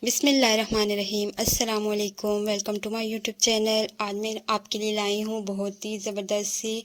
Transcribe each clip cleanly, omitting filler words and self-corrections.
बिस्मिल्लाहिर्रहमानिर्रहीम अस्सलामुअलैकुम। Welcome to my YouTube channel. आज मैं आपके लिए लाई हूँ बहुत ही ज़बरदस्त सी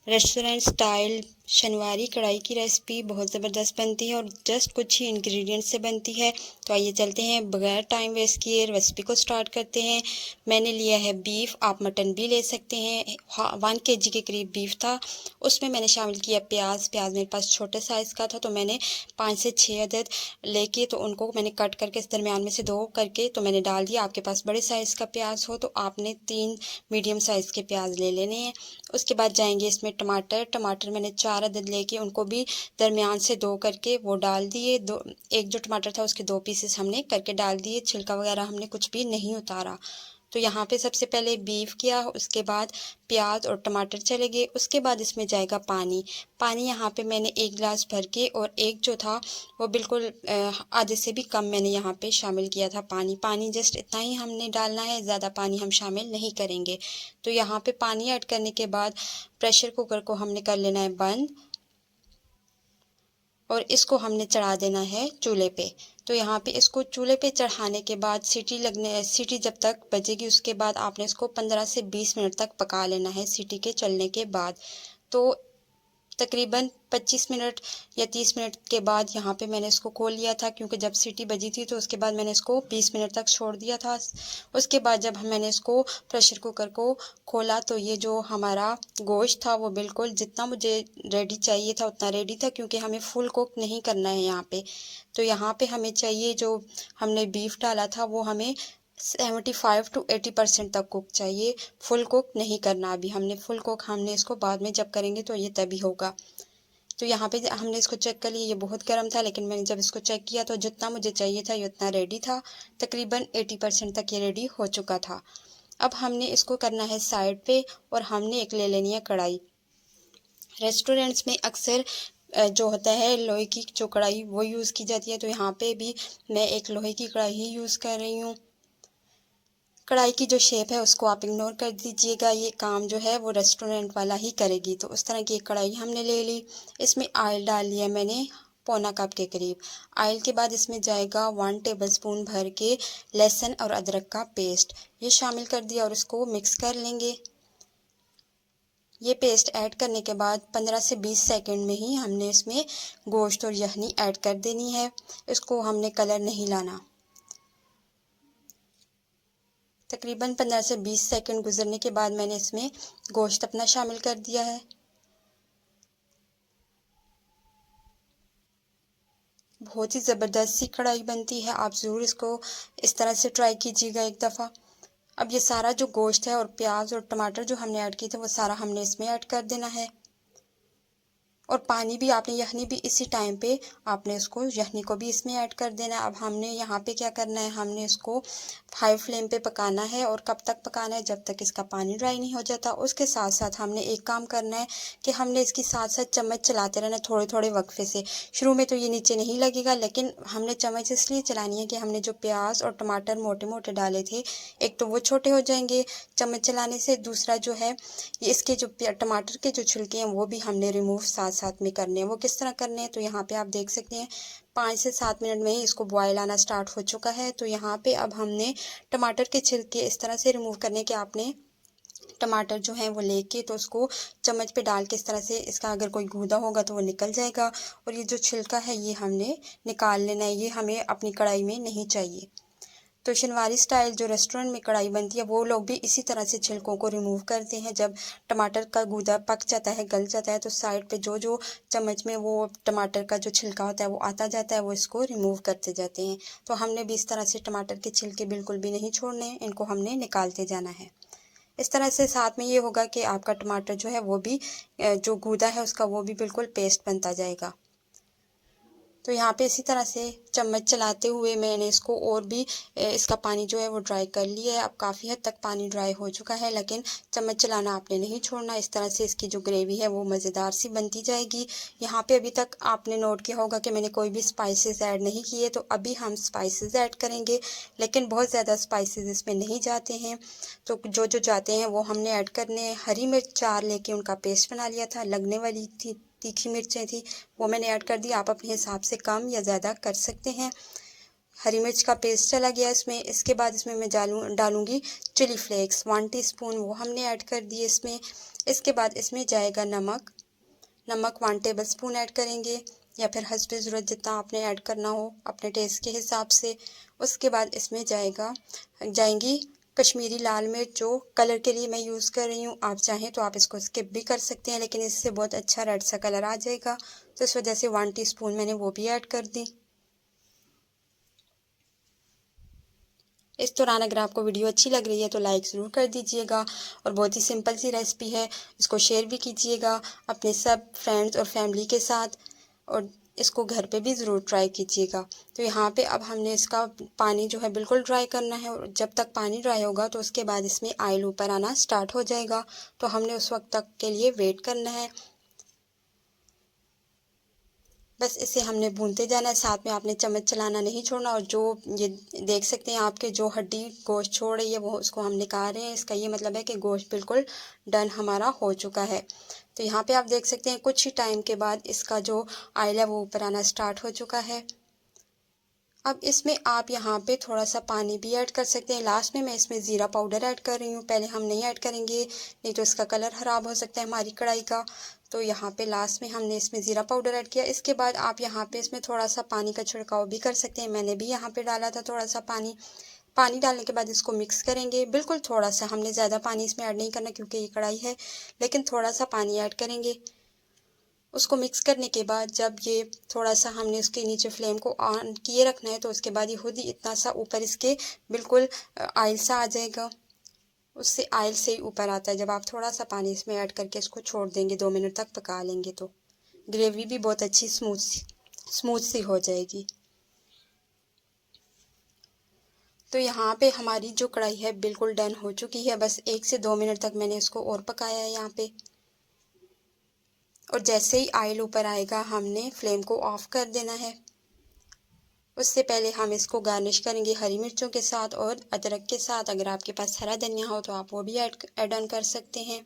रेस्टोरेंट स्टाइल शनवारी कढ़ाई की रेसिपी। बहुत ज़बरदस्त बनती है और जस्ट कुछ ही इंग्रेडिएंट से बनती है। तो आइए चलते हैं, बगैर टाइम वेस्ट किए रेसिपी को स्टार्ट करते हैं। मैंने लिया है बीफ, आप मटन भी ले सकते हैं। 1 kg के करीब बीफ था। उसमें मैंने शामिल किया प्याज। प्याज मेरे पास छोटे साइज़ का था तो मैंने 5 से 6 अदद लेके तो उनको मैंने कट करके इस दरमियान में से 2 करके तो मैंने डाल दिया। आपके पास बड़े साइज़ का प्याज हो तो आपने 3 मीडियम साइज़ के प्याज ले लेने हैं। उसके बाद जाएंगे इसमें टमाटर मैंने 4 अदद लेके उनको भी दरमियान से 2 करके वो डाल दिए। एक जो टमाटर था उसके 2 पीसेस हमने करके डाल दिए। छिलका वगैरह हमने कुछ भी नहीं उतारा। तो यहाँ पे सबसे पहले बीफ किया, उसके बाद प्याज और टमाटर चले गए। उसके बाद इसमें जाएगा पानी। पानी यहाँ पे मैंने 1 गिलास भर के और एक जो था वो बिल्कुल आधे से भी कम मैंने यहाँ पे शामिल किया था पानी जस्ट इतना ही हमने डालना है, ज़्यादा पानी हम शामिल नहीं करेंगे। तो यहाँ पे पानी ऐड करने के बाद प्रेशर कुकर को हमने कर लेना है बंद और इसको हमने चढ़ा देना है चूल्हे पे। तो यहाँ पे इसको चूल्हे पे चढ़ाने के बाद सीटी जब तक बजेगी उसके बाद आपने इसको 15 से 20 मिनट तक पका लेना है सीटी के चलने के बाद। तो तकरीबन 25 मिनट या 30 मिनट के बाद यहाँ पे मैंने इसको खोल लिया था, क्योंकि जब सीटी बजी थी तो उसके बाद मैंने इसको 20 मिनट तक छोड़ दिया था। उसके बाद जब मैंने इसको प्रेशर कुकर को खोला तो ये जो हमारा गोश्त था वो बिल्कुल जितना मुझे रेडी चाहिए था उतना रेडी था, क्योंकि हमें फुल कुक नहीं करना है यहाँ पे। तो यहाँ पे हमें चाहिए, जो हमने बीफ डाला था वो हमें 75 to 80% तक कुक चाहिए। फुल कुक नहीं करना अभी हमने। फुल कुक हमने इसको बाद में जब करेंगे तो ये तभी होगा। तो यहाँ पे हमने इसको चेक कर लिया, ये बहुत गर्म था, लेकिन मैंने जब इसको चेक किया तो जितना मुझे चाहिए था ये उतना रेडी था। तकरीबन 80% तक ये रेडी हो चुका था। अब हमने इसको करना है साइड पे और हमने एक ले लेनी है कढ़ाई। रेस्टोरेंट्स में अक्सर जो होता है लोहे की जो कढ़ाई वो यूज़ की जाती है, तो यहाँ पे भी मैं एक लोहे की कढ़ाई ही यूज़ कर रही हूँ। कढ़ाई की जो शेप है उसको आप इग्नोर कर दीजिएगा, ये काम जो है वो रेस्टोरेंट वाला ही करेगी। तो उस तरह की एक कढ़ाई हमने ले ली। इसमें ऑयल डाल लिया मैंने पौना कप के करीब। ऑयल के बाद इसमें जाएगा 1 टेबलस्पून भर के लहसुन और अदरक का पेस्ट, ये शामिल कर दिया और इसको मिक्स कर लेंगे। ये पेस्ट ऐड करने के बाद 15 से 20 सेकंड में ही हमने इसमें गोश्त और यखनी ऐड कर देनी है। इसको हमने कलर नहीं लाना। तकरीबन 15 से 20 सेकंड गुजरने के बाद मैंने इसमें गोश्त अपना शामिल कर दिया है। बहुत ही ज़बरदस्त सी कढ़ाई बनती है, आप ज़रूर इसको इस तरह से ट्राई कीजिएगा एक दफ़ा। अब ये सारा जो गोश्त है और प्याज और टमाटर जो हमने ऐड किए थे वो सारा हमने इसमें ऐड कर देना है। और पानी भी आपने यखनी भी इसी टाइम पे आपने इसको यखनी को भी इसमें ऐड कर देना है। अब हमने यहाँ पे क्या करना है, हमने इसको हाई फ्लेम पे पकाना है। और कब तक पकाना है, जब तक इसका पानी ड्राई नहीं हो जाता। उसके साथ साथ हमने एक काम करना है कि हमने इसकी साथ साथ चम्मच चलाते रहना थोड़े थोड़े वक्फे से। शुरू में तो ये नीचे नहीं लगेगा, लेकिन हमने चम्मच इसलिए चलानी है कि हमने जो प्याज और टमाटर मोटे मोटे डाले थे, एक तो वो छोटे हो जाएंगे चम्मच चलाने से, दूसरा जो है ये इसके जो टमाटर के जो छिलके हैं वो भी हमने रिमूव साथ साथ में करने हैं। वो किस तरह करने हैं, तो यहाँ पे आप देख सकते हैं 5 से 7 मिनट में ही इसको बॉयल आना स्टार्ट हो चुका है। तो यहाँ पे अब हमने टमाटर के छिलके इस तरह से रिमूव करने के, आपने टमाटर जो है वो लेके तो उसको चम्मच पे डाल के इस तरह से इसका अगर कोई गूदा होगा तो वो निकल जाएगा। और ये जो छिलका है ये हमने निकाल लेना है, ये हमें अपनी कढ़ाई में नहीं चाहिए। तो शनवारी स्टाइल जो रेस्टोरेंट में कढ़ाई बनती है वो लोग भी इसी तरह से छिलकों को रिमूव करते हैं। जब टमाटर का गूदा पक जाता है, गल जाता है, तो साइड पे जो जो चम्मच में वो टमाटर का जो छिलका होता है वो आता जाता है, वो इसको रिमूव करते जाते हैं। तो हमने भी इस तरह से टमाटर के छिलके बिल्कुल भी नहीं छोड़ने हैं, इनको हमने निकालते जाना है। इस तरह से साथ में ये होगा कि आपका टमाटर जो है वो भी जो गूदा है उसका वो भी बिल्कुल पेस्ट बनता जाएगा। तो यहाँ पे इसी तरह से चम्मच चलाते हुए मैंने इसको और भी इसका पानी जो है वो ड्राई कर लिया है। अब काफ़ी हद तक पानी ड्राई हो चुका है, लेकिन चम्मच चलाना आपने नहीं छोड़ना। इस तरह से इसकी जो ग्रेवी है वो मज़ेदार सी बनती जाएगी। यहाँ पे अभी तक आपने नोट किया होगा कि मैंने कोई भी स्पाइसेस ऐड नहीं किए, तो अभी हम स्पाइसेस ऐड करेंगे, लेकिन बहुत ज़्यादा स्पाइसेस इसमें नहीं जाते हैं। तो जो जो जाते हैं वो हमने ऐड करने हैं। हरी मिर्च 4 लेके उनका पेस्ट बना लिया था, लगने वाली थी तीखी मिर्चें थी वो मैंने ऐड कर दी। आप अपने हिसाब से कम या ज़्यादा कर सकते हैं। हरी मिर्च का पेस्ट चला गया इसमें। इसके बाद इसमें मैं डालूँगी चिली फ्लेक्स 1 टीस्पून, वो हमने ऐड कर दिए इसमें। इसके बाद इसमें जाएगा नमक 1 टेबल स्पून ऐड करेंगे, या फिर हस्ब ज़रूरत जितना आपने ऐड करना हो अपने टेस्ट के हिसाब से। उसके बाद इसमें जाएंगी कश्मीरी लाल मिर्च, जो कलर के लिए मैं यूज़ कर रही हूँ। आप चाहें तो आप इसको स्किप भी कर सकते हैं, लेकिन इससे बहुत अच्छा रेड सा कलर आ जाएगा, तो इस वजह से 1 टीस्पून मैंने वो भी ऐड कर दी। इस दौरान अगर आपको वीडियो अच्छी लग रही है तो लाइक ज़रूर कर दीजिएगा, और बहुत ही सिंपल सी रेसिपी है, इसको शेयर भी कीजिएगा अपने सब फ्रेंड्स और फैमिली के साथ, और इसको घर पे भी ज़रूर ट्राई कीजिएगा। तो यहाँ पे अब हमने इसका पानी जो है बिल्कुल ड्राई करना है, और जब तक पानी ड्राई होगा तो उसके बाद इसमें ऑयल ऊपर आना स्टार्ट हो जाएगा, तो हमने उस वक्त तक के लिए वेट करना है। बस इसे हमने भूनते जाना है, साथ में आपने चम्मच चलाना नहीं छोड़ना। और जो ये देख सकते हैं आपके जो हड्डी गोश्त छोड़ रही है वो उसको हम निकाल रहे हैं, इसका ये मतलब है कि गोश्त बिल्कुल डन हमारा हो चुका है। तो यहाँ पे आप देख सकते हैं कुछ ही टाइम के बाद इसका जो ऑयल है वो ऊपर आना स्टार्ट हो चुका है। अब इसमें आप यहाँ पे थोड़ा सा पानी भी ऐड कर सकते हैं। लास्ट में मैं इसमें ज़ीरा पाउडर ऐड कर रही हूँ, पहले हम नहीं ऐड करेंगे, नहीं तो इसका कलर ख़राब हो सकता है हमारी कढ़ाई का। तो यहाँ पे लास्ट में हमने इसमें ज़ीरा पाउडर ऐड किया। इसके बाद आप यहाँ पे इसमें थोड़ा सा पानी का छिड़काव भी कर सकते हैं, मैंने भी यहाँ पे डाला था थोड़ा सा पानी। पानी डालने के बाद इसको मिक्स करेंगे, बिल्कुल थोड़ा सा, हमने ज़्यादा पानी इसमें ऐड नहीं करना क्योंकि ये कढ़ाई है, लेकिन थोड़ा सा पानी ऐड करेंगे। उसको मिक्स करने के बाद जब ये थोड़ा सा हमने उसके नीचे फ्लेम को ऑन किए रखना है, तो उसके बाद ये खुद ही इतना सा ऊपर इसके बिल्कुल ऑयल सा आ जाएगा। उससे ऑयल से ही ऊपर आता है। जब आप थोड़ा सा पानी इसमें ऐड करके इसको छोड़ देंगे, 2 मिनट तक पका लेंगे, तो ग्रेवी भी बहुत अच्छी स्मूथ सी हो जाएगी। तो यहाँ पे हमारी जो कढ़ाई है बिल्कुल डन हो चुकी है। बस 1 से 2 मिनट तक मैंने इसको और पकाया है यहाँ पे। और जैसे ही ऑयल ऊपर आएगा हमने फ्लेम को ऑफ कर देना है। उससे पहले हम इसको गार्निश करेंगे हरी मिर्चों के साथ और अदरक के साथ। अगर आपके पास हरा धनिया हो तो आप वो भी ऐड ऑन कर सकते हैं।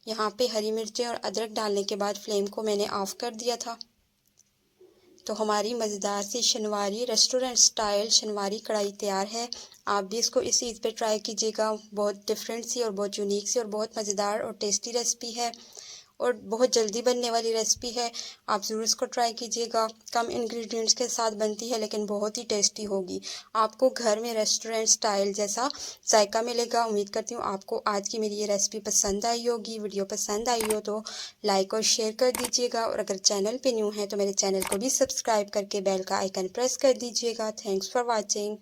यहाँ पे हरी मिर्चें और अदरक डालने के बाद फ्लेम को मैंने ऑफ कर दिया था। तो हमारी मज़ेदार सी शनवारी रेस्टोरेंट स्टाइल शनवारी कढ़ाई तैयार है। आप भी इसको इस ईद पे ट्राई कीजिएगा। बहुत डिफरेंट सी और बहुत यूनिक सी और बहुत मज़ेदार और टेस्टी रेसिपी है, और बहुत जल्दी बनने वाली रेसिपी है। आप ज़रूर इसको ट्राई कीजिएगा। कम इंग्रेडिएंट्स के साथ बनती है लेकिन बहुत ही टेस्टी होगी। आपको घर में रेस्टोरेंट स्टाइल जैसा जायका मिलेगा। उम्मीद करती हूँ आपको आज की मेरी ये रेसिपी पसंद आई होगी। वीडियो पसंद आई हो तो लाइक और शेयर कर दीजिएगा, और अगर चैनल पे न्यू है तो मेरे चैनल को भी सब्सक्राइब करके बेल का आइकन प्रेस कर दीजिएगा। Thanks for watching.